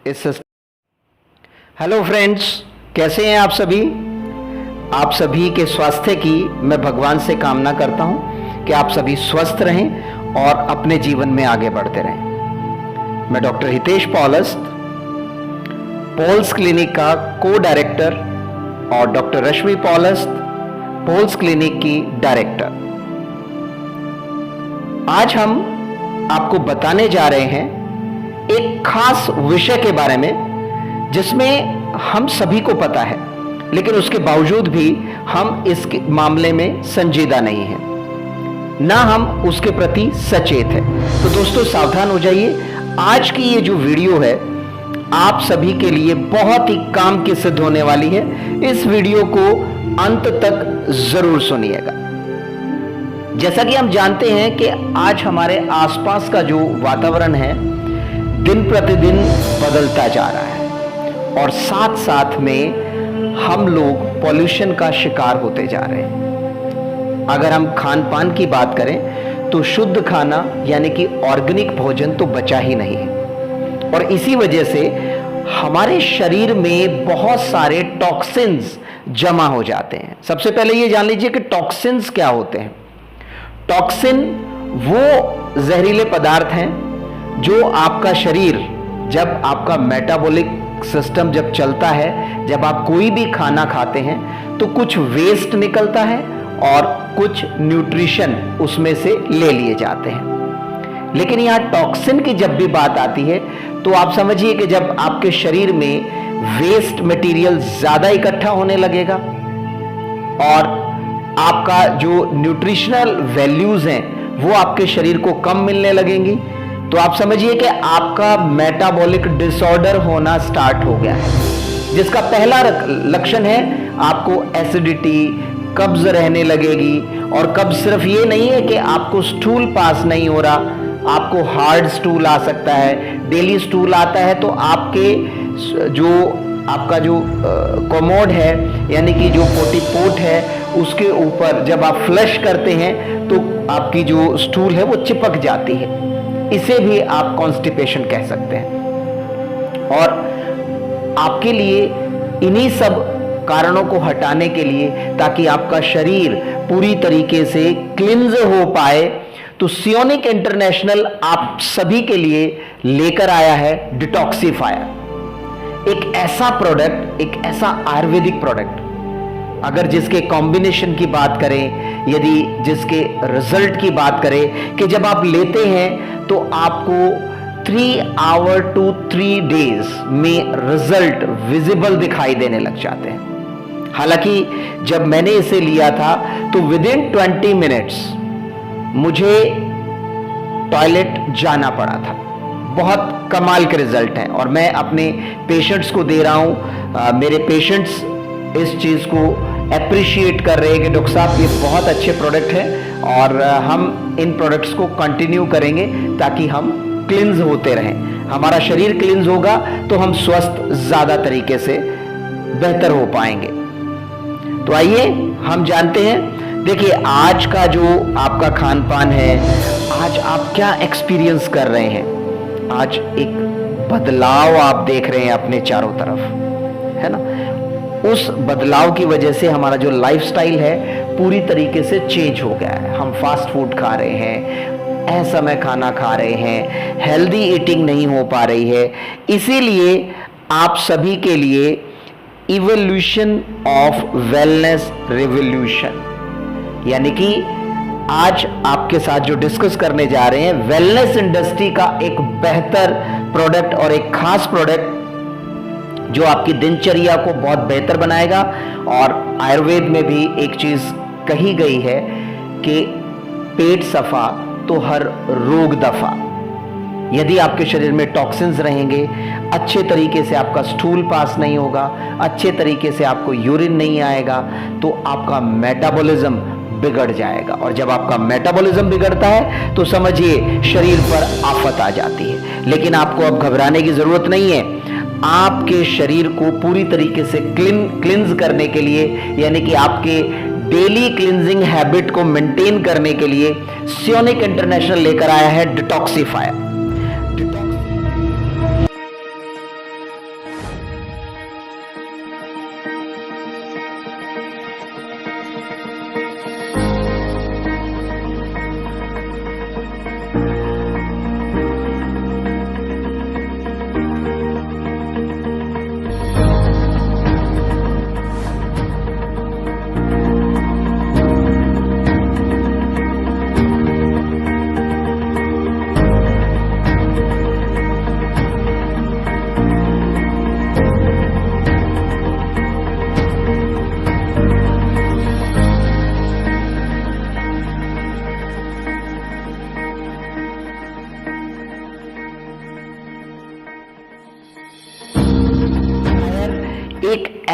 इस hello friends, कैसे हैं आप सभी। आप सभी के स्वास्थ्य की मैं भगवान से कामना करता हूं कि आप सभी स्वस्थ रहें और अपने जीवन में आगे बढ़ते रहें। मैं डॉक्टर हितेश पॉलस्त, पोल्स क्लिनिक का को डायरेक्टर, और डॉक्टर रश्मि पॉलस्त, पोल्स क्लिनिक की डायरेक्टर। आज हम आपको बताने जा रहे हैं एक खास विषय के बारे में जिसमें हम सभी को पता है, लेकिन उसके बावजूद भी हम इस मामले में संजीदा नहीं हैं, ना हम उसके प्रति सचेत हैं। तो दोस्तों सावधान हो जाइए। आज की ये जो वीडियो है आप सभी के लिए बहुत ही काम की सिद्ध होने वाली है। इस वीडियो को अंत तक जरूर सुनिएगा। जैसा कि हम जानते हैं कि आज हमारे आसपास का जो वातावरण है दिन प्रतिदिन बदलता जा रहा है और साथ साथ में हम लोग पॉल्यूशन का शिकार होते जा रहे हैं। अगर हम खान पान की बात करें तो शुद्ध खाना यानी कि ऑर्गेनिक भोजन तो बचा ही नहीं है, और इसी वजह से हमारे शरीर में बहुत सारे टॉक्सिन्स जमा हो जाते हैं। सबसे पहले ये जान लीजिए कि टॉक्सिन्स क्या होते हैं। टॉक्सिन वो जहरीले पदार्थ हैं जो आपका शरीर, जब आपका मेटाबॉलिक सिस्टम जब चलता है, जब आप कोई भी खाना खाते हैं तो कुछ वेस्ट निकलता है और कुछ न्यूट्रिशन उसमें से ले लिए जाते हैं। लेकिन यहां टॉक्सिन की जब भी बात आती है तो आप समझिए कि जब आपके शरीर में वेस्ट मटेरियल ज्यादा इकट्ठा होने लगेगा और आपका जो न्यूट्रिशनल वैल्यूज हैं वो आपके शरीर को कम मिलने लगेंगी, तो आप समझिए कि आपका मेटाबॉलिक डिसऑर्डर होना स्टार्ट हो गया है, जिसका पहला लक्षण है आपको एसिडिटी, कब्ज रहने लगेगी। और कब्ज सिर्फ ये नहीं है कि आपको स्टूल पास नहीं हो रहा, आपको हार्ड स्टूल आ सकता है। डेली स्टूल आता है तो आपके जो आपका जो कोमोड है यानी कि जो पोटी पोट है उसके ऊपर जब आप फ्लश करते हैं तो आपकी जो स्टूल है वो चिपक जाती है। इसे भी आप कॉन्स्टिपेशन कह सकते हैं। और आपके लिए इन्हीं सब कारणों को हटाने के लिए, ताकि आपका शरीर पूरी तरीके से क्लिंज हो पाए, तो सियोनिक इंटरनेशनल आप सभी के लिए लेकर आया है डिटॉक्सिफायर। एक ऐसा प्रोडक्ट, एक ऐसा आयुर्वेदिक प्रोडक्ट, अगर जिसके कॉम्बिनेशन की बात करें, यदि जिसके रिजल्ट की बात करें कि जब आप लेते हैं तो आपको 3 आवर टू 3 डेज में रिजल्ट विजिबल दिखाई देने लग जाते हैं। हालांकि जब मैंने इसे लिया था तो विदिन 20 मिनट्स मुझे टॉयलेट जाना पड़ा था। बहुत कमाल के रिजल्ट हैं और मैं अपने पेशेंट्स को दे रहा हूं। मेरे पेशेंट्स इस चीज को अप्रिशिएट कर रहे हैं कि डॉक्टर साहब ये बहुत अच्छे प्रोडक्ट हैं और हम इन प्रोडक्ट्स को कंटिन्यू करेंगे ताकि हम क्लिंज होते रहें। हमारा शरीर क्लिंज होगा तो हम स्वस्थ ज्यादा तरीके से बेहतर हो पाएंगे। तो आइए हम जानते हैं। देखिए, आज का जो आपका खान पान है, आज आप क्या एक्सपीरियंस कर रहे हैं। आज एक बदलाव आप देख रहे हैं अपने चारों तरफ, है ना। उस बदलाव की वजह से हमारा जो लाइफस्टाइल है पूरी तरीके से चेंज हो गया है। हम फास्ट फूड खा रहे हैं, असमय खाना खा रहे हैं, हेल्दी ईटिंग नहीं हो पा रही है। इसीलिए आप सभी के लिए इवोल्यूशन ऑफ वेलनेस रिवोल्यूशन, यानी कि आज आपके साथ जो डिस्कस करने जा रहे हैं, वेलनेस इंडस्ट्री का एक बेहतर प्रोडक्ट और एक खास प्रोडक्ट जो आपकी दिनचर्या को बहुत बेहतर बनाएगा। और आयुर्वेद में भी एक चीज कही गई है कि पेट सफा तो हर रोग दफा। यदि आपके शरीर में टॉक्सिन्स रहेंगे, अच्छे तरीके से आपका स्टूल पास नहीं होगा, अच्छे तरीके से आपको यूरिन नहीं आएगा, तो आपका मेटाबॉलिज्म बिगड़ जाएगा। और जब आपका मेटाबॉलिज्म बिगड़ता है तो समझिए शरीर पर आफत आ जाती है। लेकिन आपको अब घबराने की जरूरत नहीं है। आपके शरीर को पूरी तरीके से क्लिंज करने के लिए, यानी कि आपके डेली क्लिंजिंग हैबिट को मेंटेन करने के लिए सियोनिक इंटरनेशनल लेकर आया है डिटॉक्सिफायर।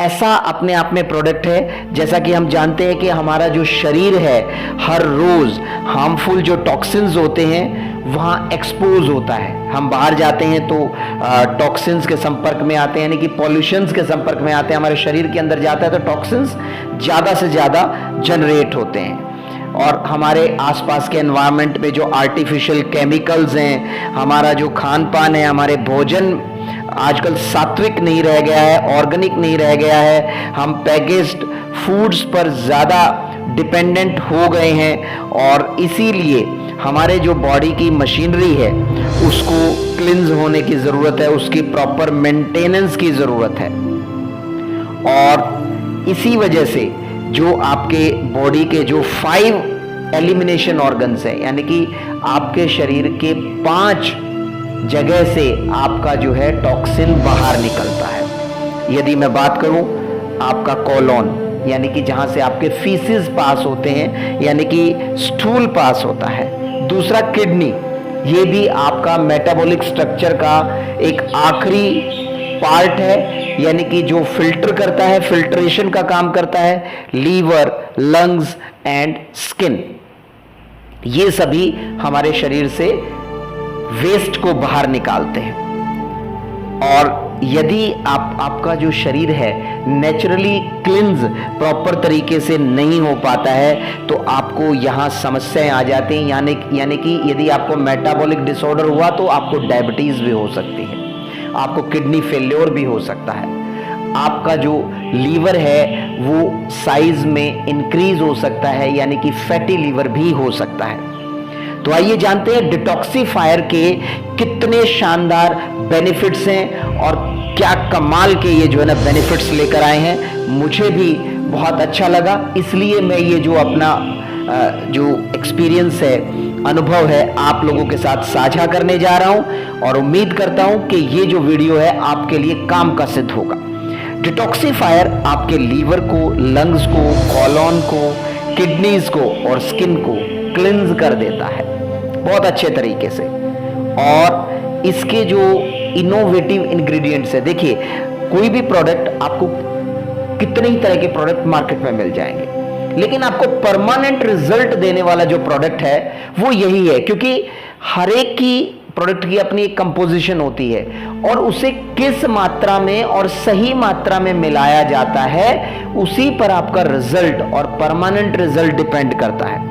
ऐसा अपने आप में प्रोडक्ट है, जैसा कि हम जानते हैं कि हमारा जो शरीर है हर रोज हार्मफुल जो टॉक्सिन्स होते हैं वहाँ एक्सपोज होता है। हम बाहर जाते हैं तो टॉक्सिन्स के संपर्क में आते हैं, यानी कि पॉल्यूशंस के संपर्क में आते हैं, हमारे शरीर के अंदर जाता है तो टॉक्सिन्स ज़्यादा से ज़्यादा जनरेट होते हैं। और हमारे आसपास के एनवायरनमेंट में जो आर्टिफिशियल केमिकल्स हैं, हमारा जो खान पान है, हमारे भोजन आजकल सात्विक नहीं रह गया है, ऑर्गेनिक नहीं रह गया है, हम पैकेज्ड फूड्स पर ज़्यादा डिपेंडेंट हो गए हैं और इसीलिए हमारे जो बॉडी की मशीनरी है उसको क्लिंज होने की ज़रूरत है, उसकी प्रॉपर मेंटेनेंस की ज़रूरत है। और इसी वजह से जो आपके बॉडी के जो 5 एलिमिनेशन ऑर्गन्स है, यानी कि आपके शरीर के 5 जगह से आपका जो है टॉक्सिन बाहर निकलता है। यदि मैं बात करूं आपका कोलोन, यानी कि जहां से आपके फीसिस पास होते हैं, यानी कि स्टूल पास होता है। दूसरा किडनी, ये भी आपका मेटाबॉलिक स्ट्रक्चर का एक आखिरी पार्ट है, यानी कि जो फिल्टर करता है, फिल्ट्रेशन का काम करता है। लीवर, लंग्स एंड स्किन, ये सभी हमारे शरीर से वेस्ट को बाहर निकालते हैं। और यदि आपका जो शरीर है नेचुरली क्लिंज प्रॉपर तरीके से नहीं हो पाता है तो आपको यहाँ समस्याएं आ जाती हैं, यानी कि यदि आपको मेटाबॉलिक डिसऑर्डर हुआ तो आपको डायबिटीज भी हो सकती है, आपको किडनी फेल्योर भी हो सकता है, आपका जो लीवर है वो साइज में इंक्रीज हो सकता है, यानी कि फैटी लीवर भी हो सकता है। तो आइए जानते हैं डिटॉक्सिफायर के कितने शानदार बेनिफिट्स हैं और क्या कमाल के ये जो है ना बेनिफिट्स लेकर आए हैं। मुझे भी बहुत अच्छा लगा, इसलिए मैं ये जो अपना जो एक्सपीरियंस है, अनुभव है, आप लोगों के साथ साझा करने जा रहा हूं और उम्मीद करता हूं कि ये जो वीडियो है आपके लिए काम का सिद्ध होगा। डिटॉक्सिफायर आपके लीवर को, लंग्स को, कॉलोन को, किडनीज को और स्किन को क्लिंज कर देता है बहुत अच्छे तरीके से। और इसके जो इनोवेटिव इंग्रेडिएंट्स है, देखिए कोई भी प्रोडक्ट आपको, कितने ही तरह के प्रोडक्ट मार्केट में मिल जाएंगे, लेकिन आपको परमानेंट रिजल्ट देने वाला जो प्रोडक्ट है वो यही है, क्योंकि हर एक की प्रोडक्ट की अपनी एक कंपोजिशन होती है और उसे किस मात्रा में और सही मात्रा में मिलाया जाता है उसी पर आपका रिजल्ट और परमानेंट रिजल्ट डिपेंड करता है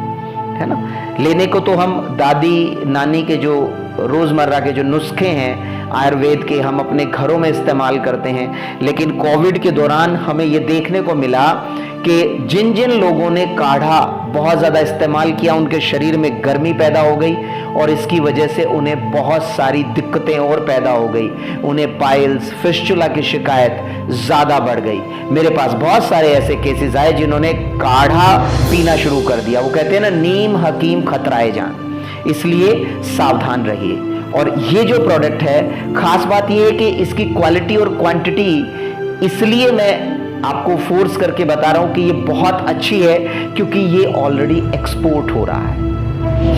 ना। लेने को तो हम दादी नानी के जो रोजमर्रा के जो नुस्खे हैं आयुर्वेद के, हम अपने घरों में इस्तेमाल करते हैं, लेकिन कोविड के दौरान हमें यह देखने को मिला कि जिन जिन लोगों ने काढ़ा बहुत ज़्यादा इस्तेमाल किया उनके शरीर में गर्मी पैदा हो गई और इसकी वजह से उन्हें बहुत सारी दिक्कतें और पैदा हो गई, उन्हें पाइल्स, फिस्टुला की शिकायत ज़्यादा बढ़ गई। मेरे पास बहुत सारे ऐसे केसेस आए जिन्होंने काढ़ा पीना शुरू कर दिया। वो कहते हैं ना, नीम हकीम खतराए जान, इसलिए सावधान रहिए। और ये जो प्रोडक्ट है, खास बात ये है कि इसकी क्वालिटी और क्वांटिटी इसलिए मैं आपको फोर्स करके बता रहा हूं कि ये बहुत अच्छी है क्योंकि ये ऑलरेडी एक्सपोर्ट हो रहा है।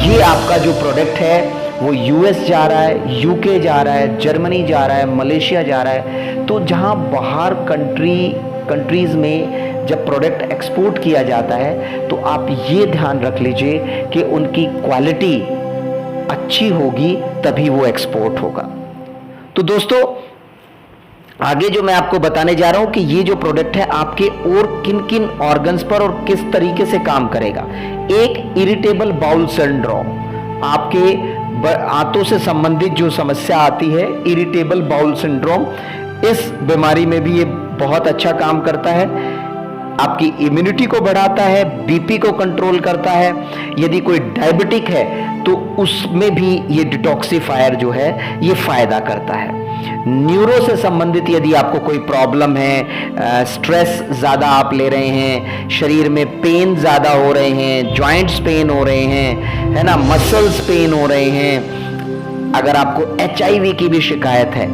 ये आपका जो प्रोडक्ट है वो यूएस जा रहा है, यूके जा रहा है, जर्मनी जा रहा है, मलेशिया जा रहा है। तो जहां बाहर कंट्रीज में जब प्रोडक्ट एक्सपोर्ट किया जाता है तो आप ये ध्यान रख लीजिए कि उनकी क्वालिटी अच्छी होगी तभी वो एक्सपोर्ट होगा। तो दोस्तों, आगे जो मैं आपको बताने जा रहा हूं कि ये जो प्रोडक्ट है आपके और किन किन ऑर्गन्स पर और किस तरीके से काम करेगा। एक इरिटेबल बाउल सिंड्रोम, आपके आंतों से संबंधित जो समस्या आती है, इरिटेबल बाउल सिंड्रोम, इस बीमारी में भी ये बहुत अच्छा काम करता है। आपकी इम्यूनिटी को बढ़ाता है, बीपी को कंट्रोल करता है। यदि कोई डायबिटिक है तो उसमें भी ये डिटॉक्सिफायर जो है ये फायदा करता है। न्यूरो से संबंधित यदि आपको कोई प्रॉब्लम है, स्ट्रेस ज़्यादा आप ले रहे हैं, शरीर में पेन ज़्यादा हो रहे हैं, जॉइंट्स पेन हो रहे हैं, है ना, मसल्स पेन हो रहे हैं, अगर आपको HIV की भी शिकायत है,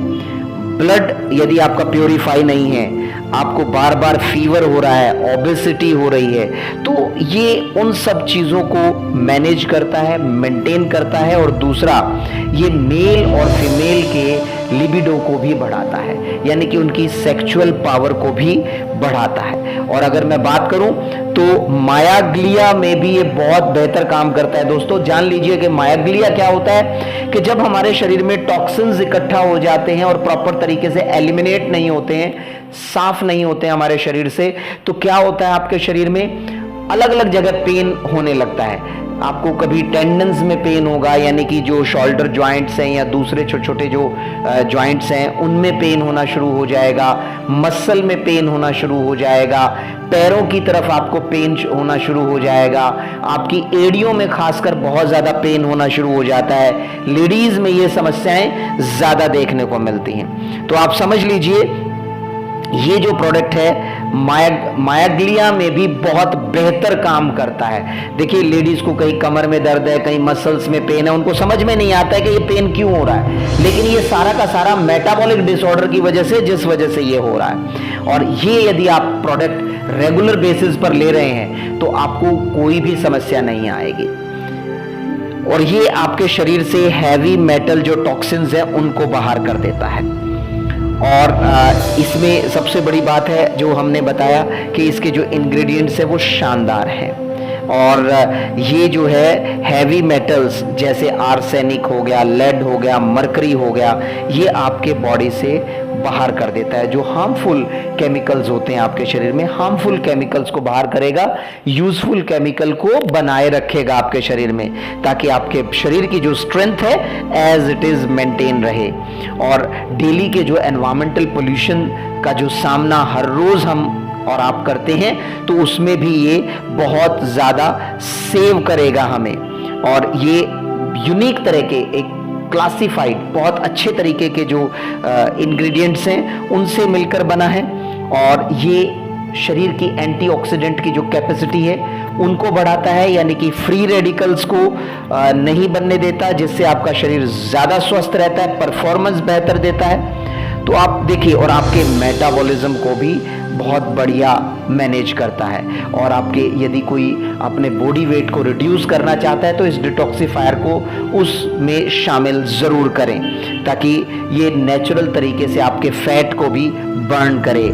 ब्लड यदि आपका प्योरीफाई नहीं है, आपको बार बार फीवर हो रहा है, ओबेसिटी हो रही है, तो ये उन सब चीज़ों को मैनेज करता है, मेंटेन करता है। और दूसरा, ये मेल और फीमेल के लिबिडो को भी बढ़ाता है, यानी कि उनकी सेक्सुअल पावर को भी बढ़ाता है। और अगर मैं बात करूं तो मायाग्लिया में भी ये बहुत बेहतर काम करता है। दोस्तों जान लीजिए कि मायाग्लिया क्या होता है कि जब हमारे शरीर में टॉक्सिन्स इकट्ठा हो जाते हैं और प्रॉपर तरीके से एलिमिनेट नहीं होते हैं, साफ नहीं होते हैं हमारे शरीर से, तो क्या होता है आपके शरीर में अलग अलग जगह पेन होने लगता है। आपको कभी टेंडन्स में पेन होगा, यानी कि जो शोल्डर जॉइंट्स हैं या दूसरे छोटे छोटे जो जॉइंट्स हैं उनमें पेन होना शुरू हो जाएगा, मसल में पेन होना शुरू हो जाएगा, पैरों की तरफ आपको पेन होना शुरू हो जाएगा, आपकी एड़ियों में खासकर बहुत ज़्यादा पेन होना शुरू हो जाता है। लेडीज़ में ये समस्याएं ज़्यादा देखने को मिलती हैं। तो आप समझ लीजिए ये जो प्रोडक्ट है मायाग्लिया में भी बहुत बेहतर काम करता है। देखिए लेडीज को कहीं कमर में दर्द है, कहीं मसल्स में पेन है, उनको समझ में नहीं आता है कि ये पेन क्यों हो रहा है, लेकिन ये सारा का सारा मेटाबॉलिक डिसऑर्डर की वजह से, जिस वजह से ये हो रहा है। और ये यदि आप प्रोडक्ट रेगुलर बेसिस पर ले रहे हैं तो आपको कोई भी समस्या नहीं आएगी। और ये आपके शरीर से हैवी मेटल जो टॉक्सिन्स है उनको बाहर कर देता है। और इसमें सबसे बड़ी बात है जो हमने बताया कि इसके जो इंग्रेडिएंट्स है वो शानदार हैं। और ये जो है हैवी मेटल्स जैसे आर्सेनिक हो गया, लेड हो गया, मरकरी हो गया, ये आपके बॉडी से बाहर कर देता है। जो हार्मफुल केमिकल्स होते हैं आपके शरीर में, हार्मफुल केमिकल्स को बाहर करेगा, यूजफुल केमिकल को बनाए रखेगा आपके शरीर में, ताकि आपके शरीर की जो स्ट्रेंथ है एज इट इज मेंटेन रहे। और डेली के जो एनवायरमेंटल पोल्यूशन का जो सामना हर रोज हम और आप करते हैं, तो उसमें भी ये बहुत ज़्यादा सेव करेगा हमें। और ये यूनिक तरह के एक क्लासिफाइड बहुत अच्छे तरीके के जो इंग्रेडिएंट्स हैं उनसे मिलकर बना है। और ये शरीर की एंटीऑक्सीडेंट की जो कैपेसिटी है उनको बढ़ाता है, यानी कि फ्री रेडिकल्स को नहीं बनने देता, जिससे आपका शरीर ज़्यादा स्वस्थ रहता है, परफॉर्मेंस बेहतर देता है। तो आप देखिए, और आपके मेटाबॉलिज्म को भी बहुत बढ़िया मैनेज करता है। और आपके यदि कोई अपने बॉडी वेट को रिड्यूस करना चाहता है तो इस डिटॉक्सिफायर को उसमें शामिल ज़रूर करें, ताकि ये नेचुरल तरीके से आपके फैट को भी बर्न करे,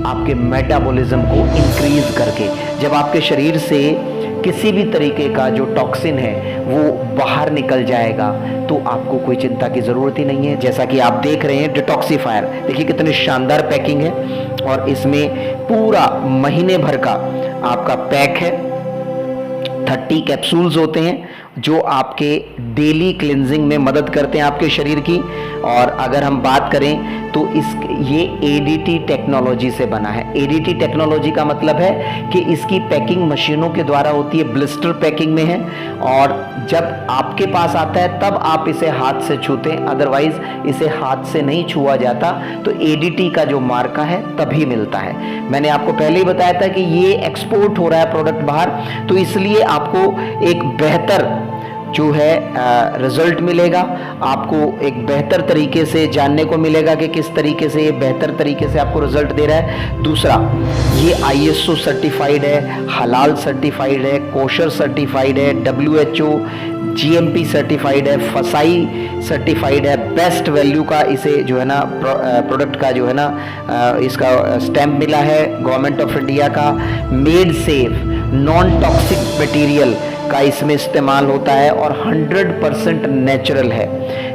आपके मेटाबॉलिज्म को इंक्रीज करके। जब आपके शरीर से किसी भी तरीके का जो टॉक्सिन है वो बाहर निकल जाएगा तो आपको कोई चिंता की ज़रूरत ही नहीं है। जैसा कि आप देख रहे हैं डिटॉक्सिफायर, देखिए कितनी शानदार पैकिंग है। और इसमें पूरा महीने भर का आपका पैक है। 30 कैप्सूल्स होते हैं जो आपके डेली क्लिनजिंग में मदद करते हैं आपके शरीर की। और अगर हम बात करें तो ये ADT टेक्नोलॉजी से बना है। ADT टेक्नोलॉजी का मतलब है कि इसकी पैकिंग मशीनों के द्वारा होती है, ब्लिस्टर पैकिंग में है। और जब आपके पास आता है तब आप इसे हाथ से छूते हैं, अदरवाइज इसे हाथ से नहीं छुआ जाता। तो ADT का जो मार्का है तभी मिलता है। मैंने आपको पहले ही बताया था कि ये एक्सपोर्ट हो रहा है प्रोडक्ट बाहर, तो इसलिए आपको एक बेहतर जो है रिजल्ट मिलेगा। आपको एक बेहतर तरीके से जानने को मिलेगा कि किस तरीके से ये बेहतर तरीके से आपको रिजल्ट दे रहा है। दूसरा, ये ISO सर्टिफाइड है, हलाल सर्टिफाइड है, कोशर सर्टिफाइड है, WHO GMP सर्टिफाइड है, फसाई सर्टिफाइड है, बेस्ट वैल्यू का इसे जो है ना प्रोडक्ट का जो है ना इसका स्टैंप मिला है गवर्नमेंट ऑफ इंडिया का। Made safe, non toxic material का इसमें इस्तेमाल होता है और 100% नेचुरल है।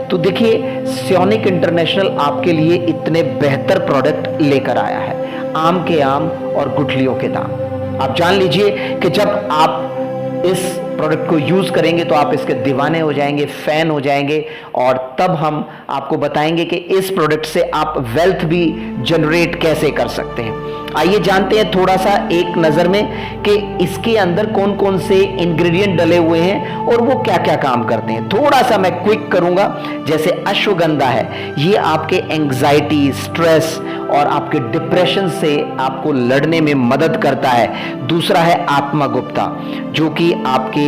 तो देखिए सियोनिक इंटरनेशनल आपके लिए इतने बेहतर प्रोडक्ट लेकर आया है, आम के आम और गुठलियों के दाम। आप जान लीजिए कि जब आप इस प्रोडक्ट को यूज करेंगे तो आप इसके दीवाने हो जाएंगे, फैन हो जाएंगे। और तब हम आपको बताएंगे कि इस प्रोडक्ट से आप वेल्थ भी जनरेट कैसे कर सकते हैं। आइए जानते हैं थोड़ा सा एक नजर में कि इसके अंदर कौन कौन से इंग्रेडिएंट डले हुए हैं और वो क्या क्या काम करते हैं। थोड़ा सा मैं क्विक करूंगा। जैसे अश्वगंधा है, ये आपके एंग्जाइटी, स्ट्रेस और आपके डिप्रेशन से आपको लड़ने में मदद करता है। दूसरा है आत्मा गुप्ता, जो कि आपके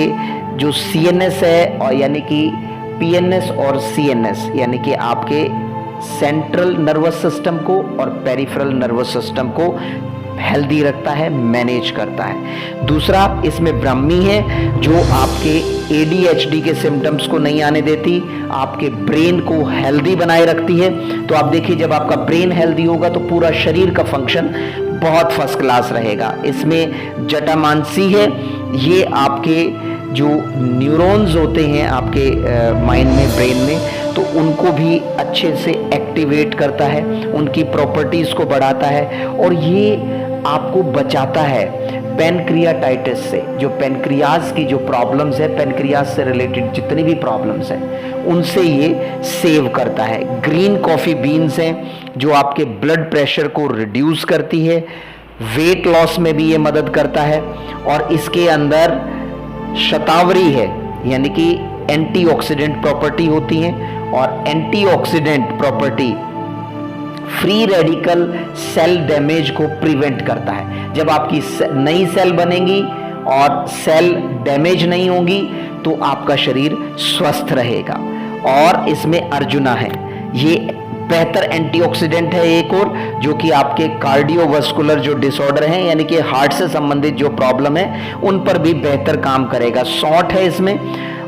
जो CNS है, और यानी कि PNS और CNS, यानी कि आपके सेंट्रल नर्वस सिस्टम को और पेरिफेरल नर्वस सिस्टम को हेल्दी रखता है, मैनेज करता है। दूसरा, इसमें ब्राह्मी है जो आपके ADHD के सिम्टम्स को नहीं आने देती, आपके ब्रेन को हेल्दी बनाए रखती है। तो आप देखिए, जब आपका ब्रेन हेल्दी होगा तो पूरा शरीर का फंक्शन बहुत फर्स्ट क्लास रहेगा। इसमें जटामांसी है, ये आपके जो न्यूरॉन्स होते हैं आपके माइंड में, ब्रेन में, तो उनको भी अच्छे से एक्टिवेट करता है, उनकी प्रॉपर्टीज को बढ़ाता है और ये आपको बचाता है पैनक्रियाटाइटिस से। जो पैनक्रियाज की जो प्रॉब्लम्स है, पैनक्रियाज से रिलेटेड जितनी भी प्रॉब्लम्स हैं, उनसे ये सेव करता है। ग्रीन कॉफी बीन्स हैं जो आपके ब्लड प्रेशर को रिड्यूस करती है, वेट लॉस में भी ये मदद करता है। और इसके अंदर शतावरी है, यानी कि एंटीऑक्सीडेंट प्रॉपर्टी होती है, और antioxidant property free radical cell damage को प्रिवेंट करता है। जब आपकी नई सेल बनेंगी और सेल डैमेज नहीं होंगी तो आपका शरीर स्वस्थ रहेगा। और इसमें अर्जुना है, ये बेहतर एंटीऑक्सीडेंट है एक और, जो कि आपके कार्डियोवास्कुलर जो डिसऑर्डर हैं, यानी कि हार्ट से संबंधित जो प्रॉब्लम है उन पर भी बेहतर काम करेगा। सौंठ है इसमें,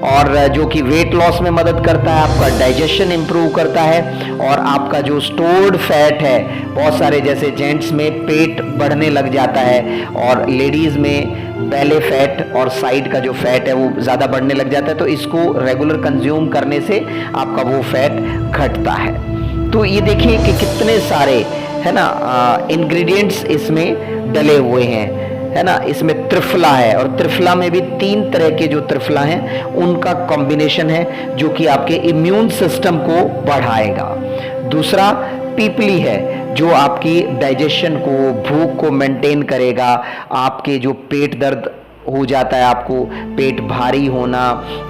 और जो कि वेट लॉस में मदद करता है, आपका डाइजेशन इंप्रूव करता है, और आपका जो स्टोर्ड फैट है, बहुत सारे जैसे जेंट्स में पेट बढ़ने लग जाता है और लेडीज में बेले फैट और साइड का जो फैट है वो ज़्यादा बढ़ने लग जाता है, तो इसको रेगुलर कंज्यूम करने से आपका वो फैट घटता है। तो ये देखिए कि कितने सारे है ना इंग्रेडिएंट्स इसमें डले हुए हैं, है ना। इसमें त्रिफला है, और त्रिफला में भी 3 तरह के जो त्रिफला हैं उनका कॉम्बिनेशन है जो कि आपके इम्यून सिस्टम को बढ़ाएगा। दूसरा, पीपली है जो आपकी डाइजेशन को, भूख को मेंटेन करेगा। आपके जो पेट दर्द हो जाता है, आपको पेट भारी होना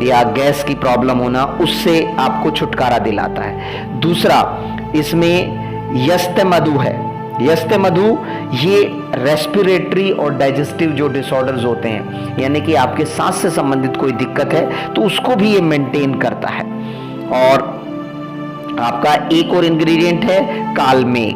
या गैस की प्रॉब्लम होना, उससे आपको छुटकारा दिलाता है। दूसरा, इसमें यस्त मधु है। यस्त मधु ये रेस्पिरेटरी और डाइजेस्टिव जो डिसऑर्डर्स होते हैं, यानी कि आपके सांस से संबंधित कोई दिक्कत है तो उसको भी ये मेंटेन करता है। और आपका एक और इंग्रेडिएंट है कालमेघ,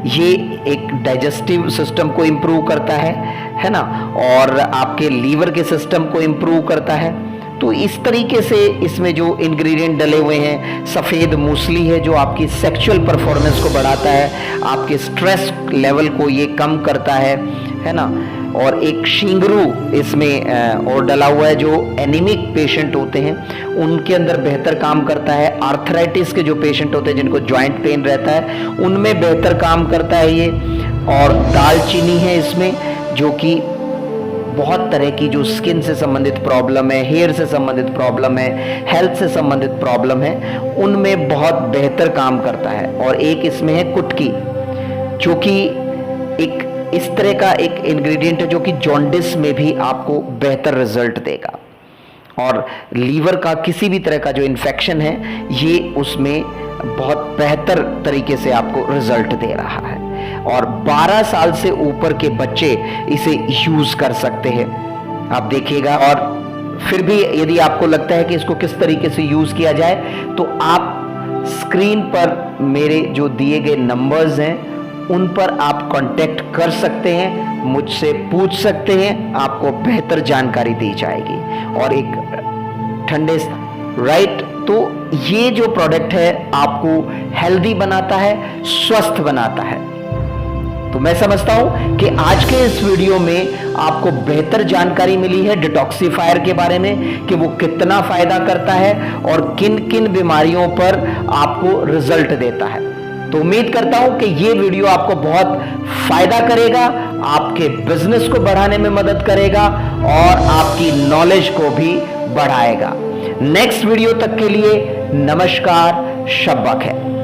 ये एक डाइजेस्टिव सिस्टम को इंप्रूव करता है ना, और आपके लीवर के सिस्टम को इंप्रूव करता है। तो इस तरीके से इसमें जो इंग्रेडिएंट डले हुए हैं, सफ़ेद मूसली है जो आपकी सेक्सुअल परफॉर्मेंस को बढ़ाता है, आपके स्ट्रेस लेवल को ये कम करता है ना। और एक शिंगरू इसमें और डला हुआ है जो एनीमिक पेशेंट होते हैं उनके अंदर बेहतर काम करता है। आर्थराइटिस के जो पेशेंट होते हैं जिनको जॉइंट पेन रहता है उनमें बेहतर काम करता है ये। और दालचीनी है इसमें, जो कि बहुत तरह की जो स्किन से संबंधित प्रॉब्लम है, हेयर से संबंधित प्रॉब्लम है, हेल्थ से संबंधित प्रॉब्लम है, उनमें बहुत बेहतर काम करता है। और एक इसमें है कुटकी, जो कि एक इस तरह का एक इंग्रेडिएंट है जो कि जॉन्डिस में भी आपको बेहतर रिजल्ट देगा। और लीवर का किसी भी तरह का जो इन्फेक्शन है ये उसमें बहुत बेहतर तरीके से आपको रिजल्ट दे रहा है। और 12 साल से ऊपर के बच्चे इसे यूज कर सकते हैं, आप देखिएगा। और फिर भी यदि आपको लगता है कि इसको किस तरीके से यूज किया जाए तो आप स्क्रीन पर मेरे जो दिए गए नंबर्स हैं उन पर आप कांटेक्ट कर सकते हैं, मुझसे पूछ सकते हैं, आपको बेहतर जानकारी दी जाएगी। और एक ठंडे राइट, तो ये जो प्रोडक्ट है आपको हेल्दी बनाता है, स्वस्थ बनाता है। तो मैं समझता हूं कि आज के इस वीडियो में आपको बेहतर जानकारी मिली है डिटॉक्सिफायर के बारे में, कि वो कितना फायदा करता है और किन किन बीमारियों पर आपको रिजल्ट देता है। तो उम्मीद करता हूं कि ये वीडियो आपको बहुत फायदा करेगा, आपके बिजनेस को बढ़ाने में मदद करेगा और आपकी नॉलेज को भी बढ़ाएगा। नेक्स्ट वीडियो तक के लिए नमस्कार, शब्बा खैर।